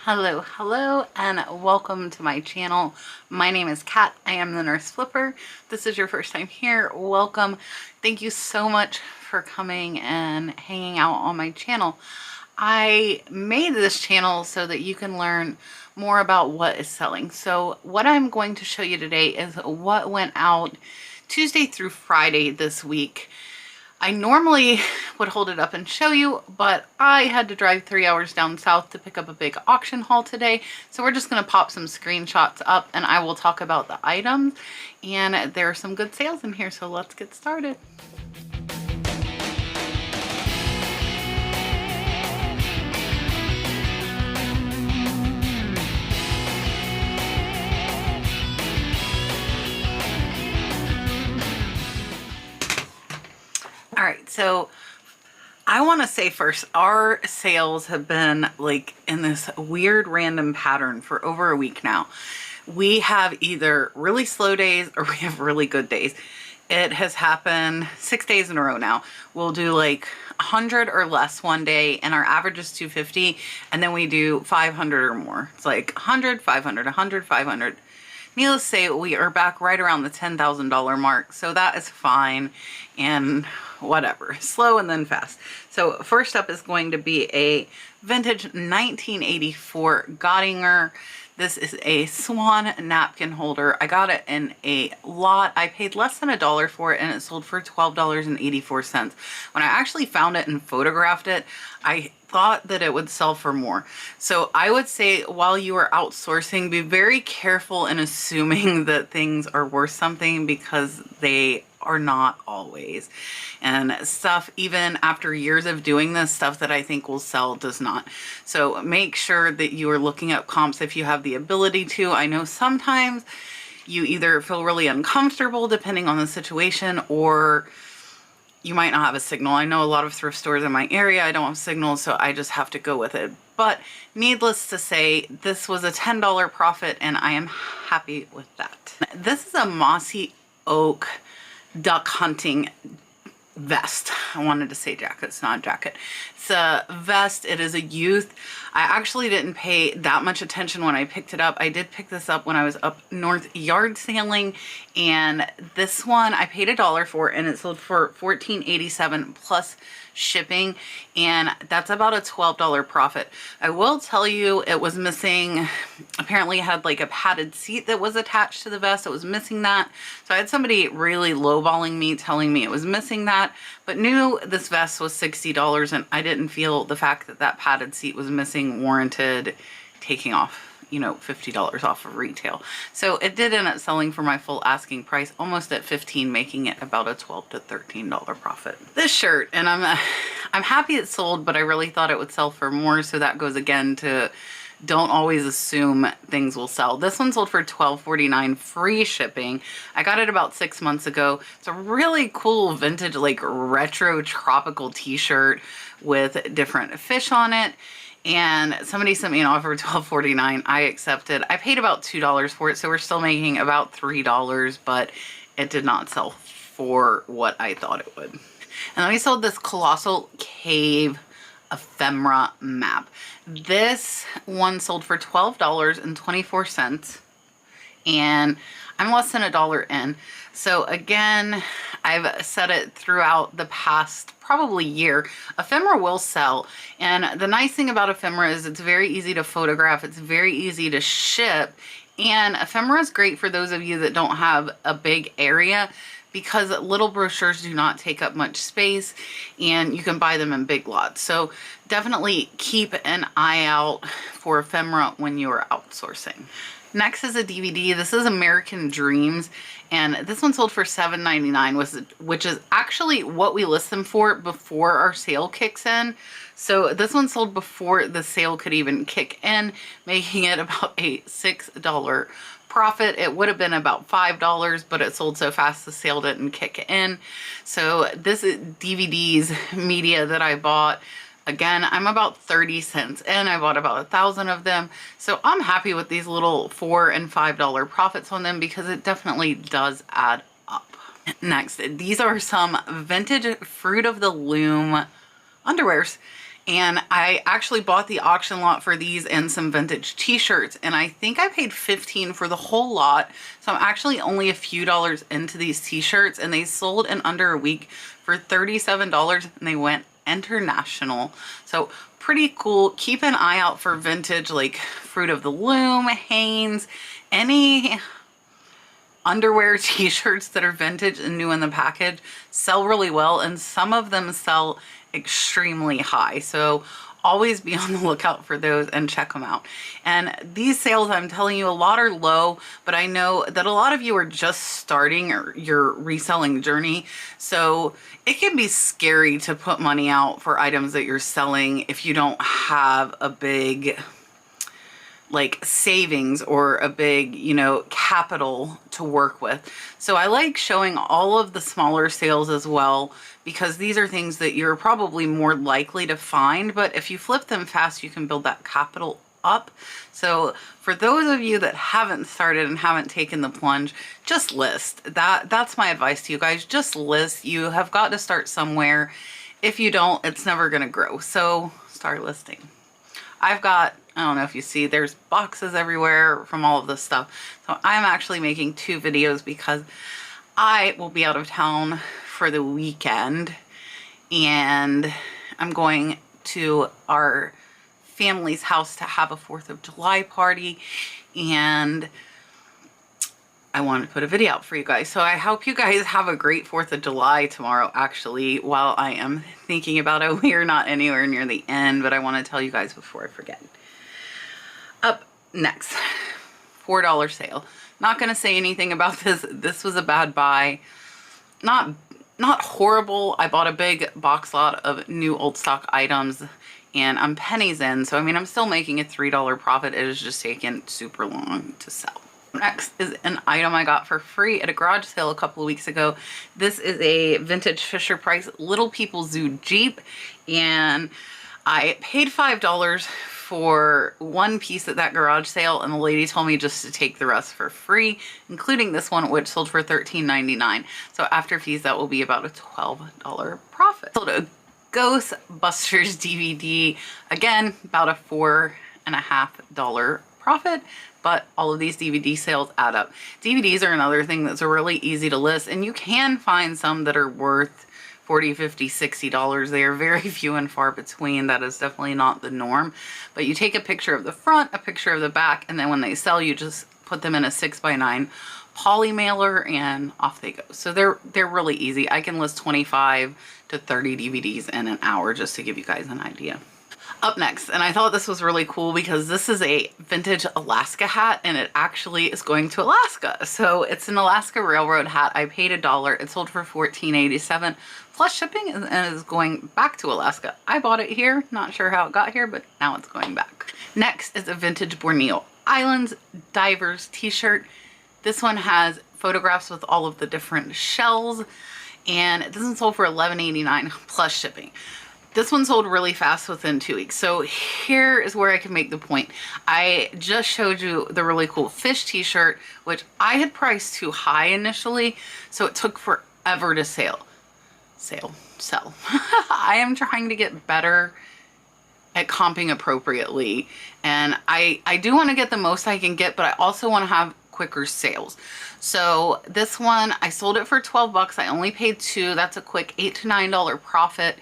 Hello, and welcome to my channel. My name is Kat. I am the Nurse Flipper. If this is your first time here, welcome. Thank you so much for coming and hanging out on my channel. I made this channel so that you can learn more about what is selling. So what I'm going to show you today is what went out Tuesday through Friday this week. I normally would hold it up and show you, but I had to drive 3 hours down south to pick up a big auction haul today. So we're just going to pop some screenshots up and I will talk about the items. And there are some good sales in here, so let's get started. All right, so I want to say first, our sales have been like in this weird random pattern for over a week now. We have either really slow days or we have really good days. It has happened 6 days in a row now. We'll do like 100 or less one day and our average is 250, and then we do 500 or more. It's like 100, 500, 100, 500. Needless to say, we are back right around the $10,000 mark, so that is fine, and whatever, slow and then fast. So first up is going to be a vintage 1984 Aigner. This is a swan napkin holder. I got it in a lot. I paid less than $1 for it and it sold for $12.84. When I actually found it and photographed it, I thought that it would sell for more. So I would say while you are outsourcing, be very careful in assuming that things are worth something, because they are not always. And stuff, even after years of doing this, stuff that I think will sell does not. So make sure that you are looking at comps if you have the ability to. I know sometimes you either feel really uncomfortable depending on the situation, or you might not have a signal. I know a lot of thrift stores in my area, I don't have signals, so I just have to go with it. But needless to say, this was a $10 profit and I am happy with that. This is a mossy oak duck hunting vest. I wanted to say jacket, it's not a jacket. It's a vest. It is a youth. I actually didn't pay that much attention when I picked it up. I did pick this up when I was up north yard sailing, and this one I paid $1 for and it sold for $14.87 plus shipping, and that's about a $12 profit. I will tell you, it was missing, apparently it had like a padded seat that was attached to the vest. It was missing that. So I had somebody really lowballing me, telling me it was missing that, but knew this vest was $60, and I didn't feel the fact that that padded seat was missing warranted taking off, you know, $50 off of retail. So it did end up selling for my full asking price, almost at $15, making it about a $12 to $13 profit. This shirt, and I'm happy it sold, but I really thought it would sell for more. So that goes again to, don't always assume things will sell. This one sold for $12.49 free shipping. I got it about 6 months ago. It's a really cool vintage, like retro tropical t-shirt with different fish on it. And somebody sent me an offer of $12.49. I accepted. I paid about $2 for it, so we're still making about $3, but it did not sell for what I thought it would. And then we sold this colossal cave ephemera map. This one sold for $12.24, and I'm less than $1 in. So again, I've said it throughout the past probably year, ephemera will sell. And the nice thing about ephemera is it's very easy to photograph, it's very easy to ship, and ephemera is great for those of you that don't have a big area, because little brochures do not take up much space and you can buy them in big lots. So definitely keep an eye out for ephemera when you are outsourcing. Next is a DVD. This is American Dreams, and this one sold for $7.99, which is actually what we list them for before our sale kicks in. So this one sold before the sale could even kick in, making it about a $6 profit. It would have been about $5, but it sold so fast the sale didn't kick in. So this is DVDs media that I bought. Again, I'm about 30 cents in. I bought about 1,000 of them. So I'm happy with these little $4 and $5 profits on them, because it definitely does add up. Next, these are some vintage Fruit of the Loom underwears. And I actually bought the auction lot for these and some vintage t-shirts, and I think I paid $15 for the whole lot. So I'm actually only a few dollars into these t-shirts, and they sold in under a week for $37, and they went international. So pretty cool. Keep an eye out for vintage like Fruit of the Loom, Hanes, any underwear t-shirts that are vintage and new in the package sell really well, and some of them sell extremely high. So always be on the lookout for those and check them out. And these sales, I'm telling you, a lot are low, but I know that a lot of you are just starting your reselling journey. So it can be scary to put money out for items that you're selling if you don't have a big like savings or a big, you know, capital to work with. So I like showing all of the smaller sales as well, because these are things that you're probably more likely to find, but if you flip them fast, you can build that capital up. So for those of you that haven't started and haven't taken the plunge, just list. That's my advice to you guys. Just list. You have got to start somewhere. If you don't, it's never going to grow. So start listing. I've got, I don't know if you see, there's boxes everywhere from all of this stuff. So I'm actually making 2 videos because I will be out of town for the weekend, and I'm going to our family's house to have a 4th of July party, and I wanted to put a video out for you guys. So I hope you guys have a great 4th of July tomorrow, actually, while I am thinking about it. We are not anywhere near the end, but I want to tell you guys before I forget. Up next, $4 sale. Not going to say anything about this. This was a bad buy. Not horrible. I bought a big box lot of new old stock items, and I'm pennies in. So, I mean, I'm still making a $3 profit. It has just taken super long to sell. Next is an item I got for free at a garage sale a couple of weeks ago. This is a vintage Fisher Price Little People Zoo Jeep, and I paid $5 for one piece at that garage sale, and the lady told me just to take the rest for free, including this one, which sold for $13.99. So after fees, that will be about a $12 profit. Sold a Ghostbusters DVD, again, about a $4.50 profit. But all of these DVD sales add up. DVDs are another thing that's really easy to list, and you can find some that are worth $40, $50, $60. They are very few and far between. That is definitely not the norm. But you take a picture of the front, a picture of the back, and then when they sell, you just put them in a 6x9 poly mailer, and off they go. So they're really easy. I can list 25 to 30 DVDs in an hour, just to give you guys an idea. Up next, and I thought this was really cool because this is a vintage Alaska hat, and it actually is going to Alaska. So it's an Alaska Railroad hat. I paid $1. It sold for $14.87 plus shipping, and is going back to Alaska. I bought it here. Not sure how it got here, but now it's going back. Next is a vintage Borneo Islands Divers t-shirt. This one has photographs with all of the different shells, and this one sold for $11.89 plus shipping. This one sold really fast within 2 weeks. So here is where I can make the point. I just showed you the really cool fish t-shirt, which I had priced too high initially, so it took forever to sell. I am trying to get better at comping appropriately, and I do want to get the most I can get, but I also want to have quicker sales. So this one, I sold it for 12 bucks. I only paid $2. That's a quick $8 to $9 profit.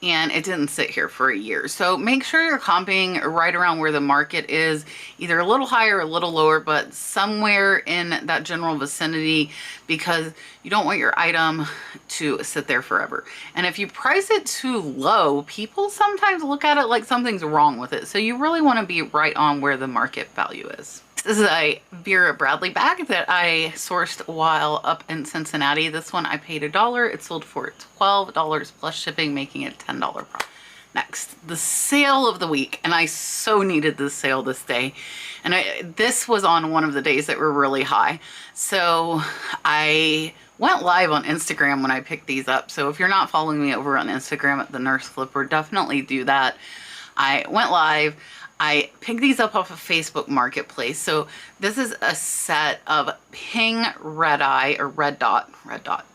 And it didn't sit here for a year. So make sure you're comping right around where the market is, either a little higher or a little lower, but somewhere in that general vicinity, because you don't want your item to sit there forever. And if you price it too low, people sometimes look at it like something's wrong with it. So you really want to be right on where the market value is. This is a Vera Bradley bag that I sourced while up in Cincinnati. This one I paid $1. It sold for $12 plus shipping, making it $10 profit. Next, the sale of the week, and I so needed this sale this day. And this was on one of the days that were really high. So I went live on Instagram when I picked these up. So if you're not following me over on Instagram at The Nurse Flipper, definitely do that. I went live. I picked these up off of Facebook Marketplace. So this is a set of Ping Red Eye, or Red Dot,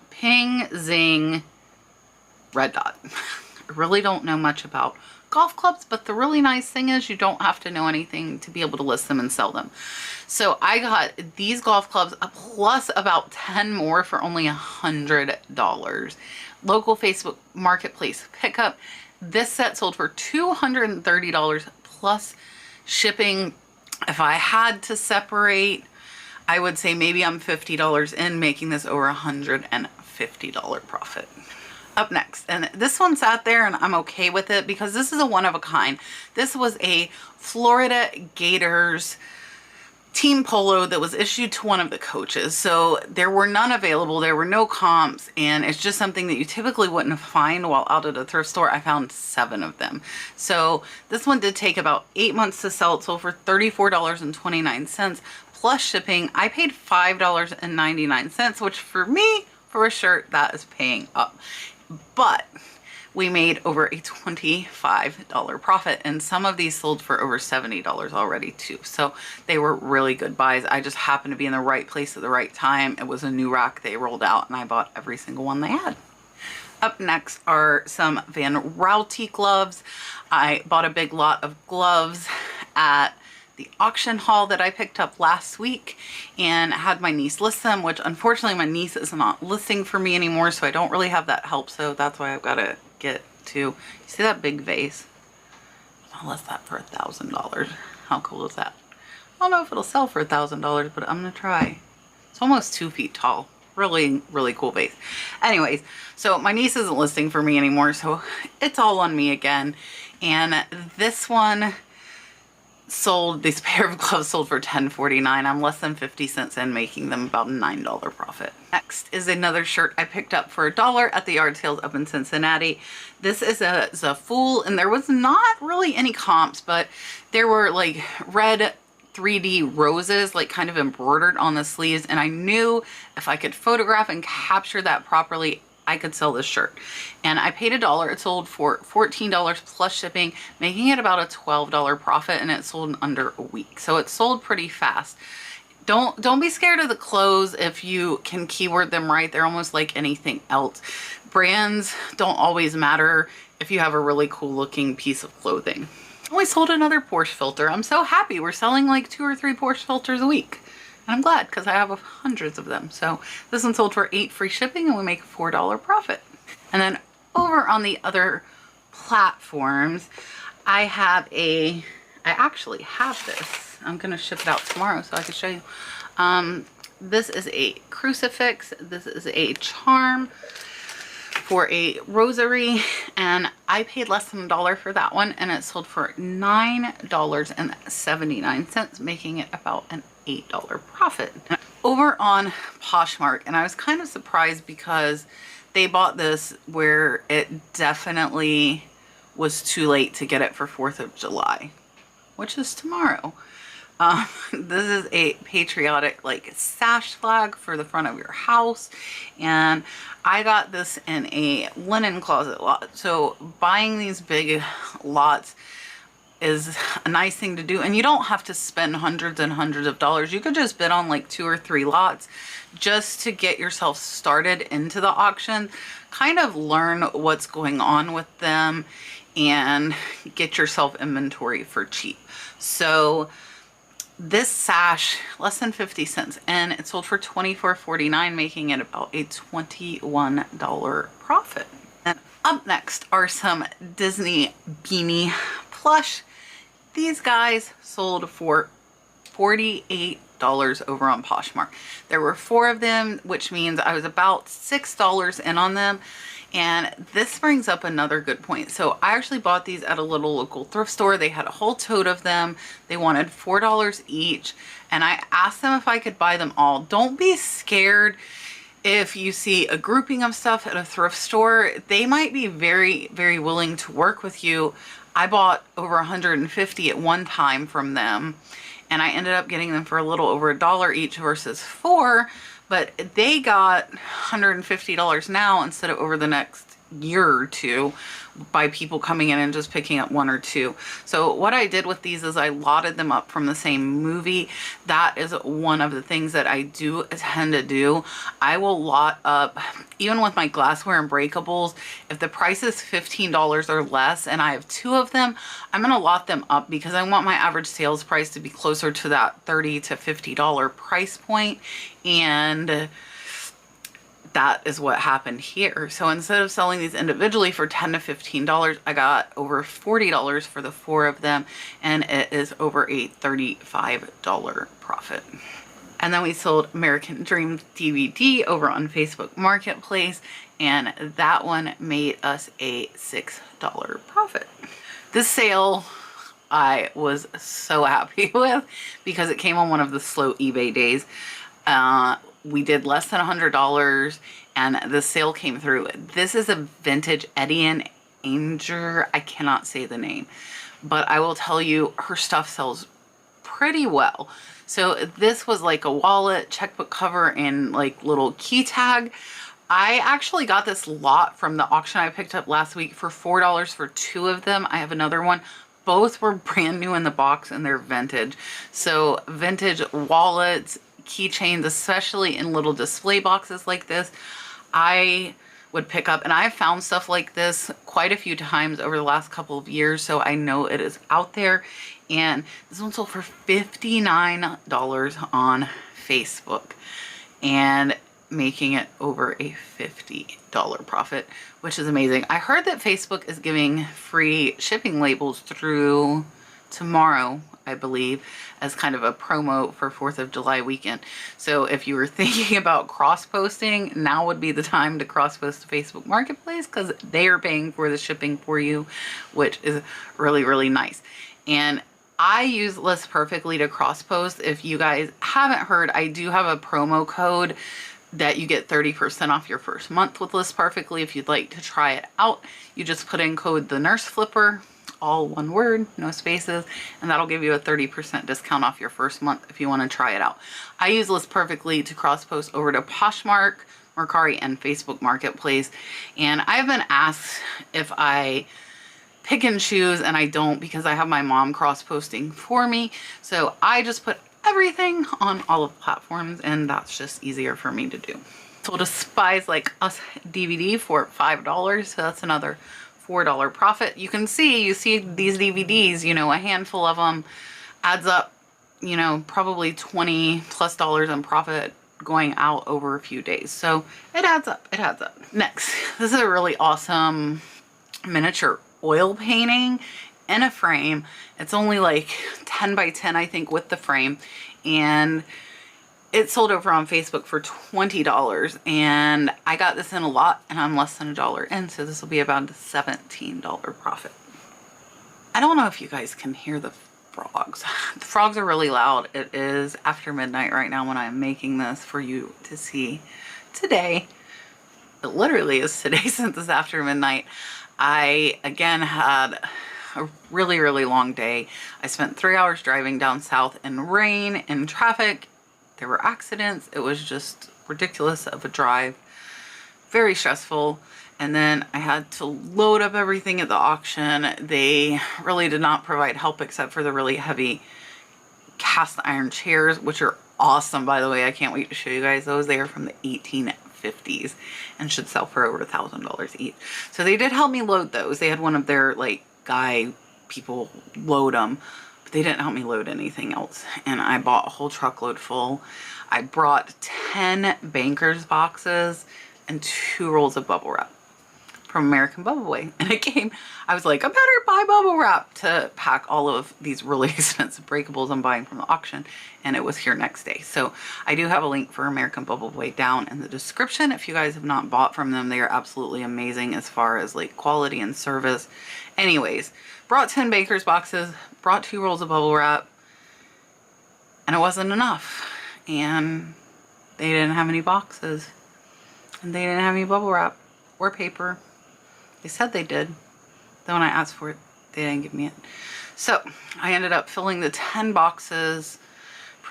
Ping, Zing, Red Dot. I really don't know much about golf clubs, but the really nice thing is you don't have to know anything to be able to list them and sell them. So I got these golf clubs plus about 10 more for only $100. Local Facebook Marketplace pickup. This set sold for $230 plus shipping. If I had to separate, I would say maybe I'm $50 in, making this over $150 profit. Up next, and this one sat there and I'm okay with it because this is a one of a kind. This was a Florida Gators team polo that was issued to one of the coaches. So there were none available, there were no comps, and it's just something that you typically wouldn't find while out at a thrift store. I found 7 of them. So this one did take about 8 months to sell. It sold for $34.29 plus shipping. I paid $5.99, which for me, for a shirt, that is paying up. But we made over a $25 profit, and some of these sold for over $70 already too. So they were really good buys. I just happened to be in the right place at the right time. It was a new rack they rolled out and I bought every single one they had. Up next are some Van Rauti gloves. I bought a big lot of gloves at the auction haul that I picked up last week and had my niece list them, which unfortunately my niece is not listing for me anymore, so I don't really have that help. So that's why I've got to get to, you see that big vase? I'll list that for $1,000. How cool is that? I don't know if it'll sell for $1,000, but I'm gonna try. It's almost 2 feet tall. Really, really cool vase. Anyways, so my niece isn't listing for me anymore, so it's all on me again. And this one sold, this pair of gloves sold for $10.49. I'm less than 50 cents in, making them about a $9 profit. Next is another shirt I picked up for $1 at the yard sales up in Cincinnati. This is a Fool, and there was not really any comps, but there were like red 3D roses like kind of embroidered on the sleeves, and I knew if I could photograph and capture that properly, I could sell this shirt. And I paid $1. It sold for $14 plus shipping, making it about a $12 profit, and it sold in under a week. So it sold pretty fast. Don't be scared of the clothes if you can keyword them right. They're almost like anything else. Brands don't always matter if you have a really cool looking piece of clothing. We sold another Porsche filter. I'm so happy. We're selling like 2 or 3 Porsche filters a week. And I'm glad because I have hundreds of them. So this one sold for $8 free shipping and we make a $4 profit. And then over on the other platforms, I actually have this. I'm going to ship it out tomorrow so I can show you. This is a crucifix. This is a charm for a rosary, and I paid less than $1 for that one, and it sold for $9.79, making it about an $8 profit. Over on Poshmark, and I was kind of surprised because they bought this where it definitely was too late to get it for 4th of July, which is tomorrow. This is a patriotic like sash flag for the front of your house, and I got this in a linen closet lot. So buying these big lots is a nice thing to do, and you don't have to spend hundreds and hundreds of dollars. You could just bid on like 2 or 3 lots just to get yourself started into the auction, kind of learn what's going on with them and get yourself inventory for cheap. So this sash, less than 50 cents, and it sold for $24.49, making it about a $21 profit. And up next are some Disney Beanie Plush. These guys sold for $48 over on Poshmark. There were 4 of them, which means I was about $6 in on them. And this brings up another good point. So I actually bought these at a little local thrift store. They had a whole tote of them. They wanted $4 each. And I asked them if I could buy them all. Don't be scared if you see a grouping of stuff at a thrift store. They might be very, very willing to work with you. I bought over 150 at one time from them, and I ended up getting them for a little over $1 each versus 4. But they got $150 now instead of over the next year or two by people coming in and just picking up one or two. So what I did with these is I lotted them up from the same movie. That is one of the things that I do tend to do. I will lot up, even with my glassware and breakables, if the price is $15 or less and I have two of them, I'm going to lot them up because I want my average sales price to be closer to that $30 to $50 price point. And that is what happened here. So instead of selling these individually for $10 to $15, I got over $40 for the 4 of them, and it is over a $35 profit. And then we sold American Dreams DVD over on Facebook Marketplace, and that one made us a $6 profit. This sale I was so happy with because it came on one of the slow eBay days. We did less than $100 and the sale came through. This is a vintage Etienne Aigner. I cannot say the name, but I will tell you her stuff sells pretty well. So this was like a wallet, checkbook cover, and like little key tag. I actually got this lot from the auction I picked up last week for $4 for 2 of them. I have another one. Both were brand new in the box and they're vintage. So vintage wallets, keychains, especially in little display boxes like this, I would pick up. And I've found stuff like this quite a few times over the last couple of years, so I know it is out there. And this one sold for $59 on Facebook and making it over a $50 profit, which is amazing. I heard that Facebook is giving free shipping labels through tomorrow, I believe, as kind of a promo for 4th of July weekend. So if you were thinking about cross-posting, now would be the time to cross-post to Facebook Marketplace because they are paying for the shipping for you, which is really, really nice. And I use List Perfectly to cross-post. If you guys haven't heard, I do have a promo code that you get 30% off your first month with List Perfectly. If you'd like to try it out, you just put in code The Nurse Flipper, all one word, no spaces, and that'll give you a 30% discount off your first month if you want to try it out. I use List Perfectly to cross post over to Poshmark, Mercari, and Facebook Marketplace, and I've been asked if I pick and choose, and I don't because I have my mom cross posting for me. So I just put everything on all of the platforms, and that's just easier for me to do. Sold a Spies Like Us DVD for $5, so that's another $4 profit. You see these DVDs, you know, a handful of them adds up, you know, probably $20+ in profit going out over a few days. So it adds up, it adds up. Next, this is a really awesome miniature oil painting in a frame. It's only like 10 by 10, I think, with the frame, and it sold over on Facebook for $20, and I got this in a lot, and I'm less than $1 in, so this will be about a $17 profit. I don't know if you guys can hear the frogs. The frogs are really loud. It is after midnight right now when I'm making this for you to see today. It literally is today since it's after midnight. I, again, had a really, really long day. I spent 3 hours driving down south in rain and traffic. There were accidents. It was just ridiculous of a drive. Very stressful. And then I had to load up everything at the auction. They really did not provide help except for the really heavy cast iron chairs, which are awesome, by the way. I can't wait to show you guys those. They are from the 1850s and should sell for over $1,000 each. So they did help me load those. They had one of their like guy people load them. They didn't help me load anything else, and I bought a whole truckload full. I brought 10 bankers boxes and 2 rolls of bubble wrap from American Bubble Way, and it came, I was like, I better buy bubble wrap to pack all of these really expensive breakables I'm buying from the auction, and it was here next day. So I do have a link for American Bubble Way down in the description. If you guys have not bought from them, they are absolutely amazing as far as like quality and service. Anyways, brought 10 bankers boxes, brought 2 rolls of bubble wrap, and it wasn't enough. And they didn't have any boxes, and they didn't have any bubble wrap or paper. They said they did. Then when I asked for it, they didn't give me it. So I ended up filling the 10 boxes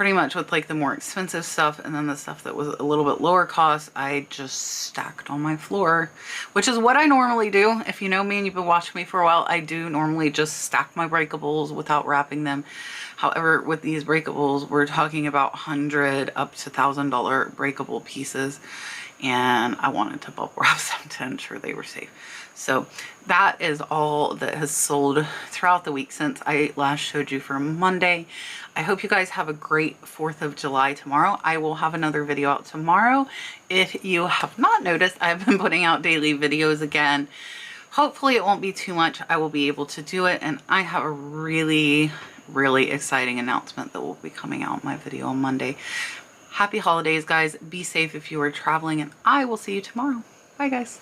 pretty much with like the more expensive stuff, and then the stuff that was a little bit lower cost, I just stacked on my floor, which is what I normally do. If you know me and you've been watching me for a while, I do normally just stack my breakables without wrapping them. However, with these breakables, we're talking about $100 up to $1,000 breakable pieces, and I wanted to bubble wrap them to ensure they were safe. So that is all that has sold throughout the week since I last showed you for Monday. I hope you guys have a great 4th of July tomorrow. I will have another video out tomorrow. If you have not noticed, I've been putting out daily videos again. Hopefully it won't be too much. I will be able to do it, and I have a really exciting announcement that will be coming out in my video on Monday. Happy holidays, guys. Be safe if you are traveling, and I will see you tomorrow. Bye, guys.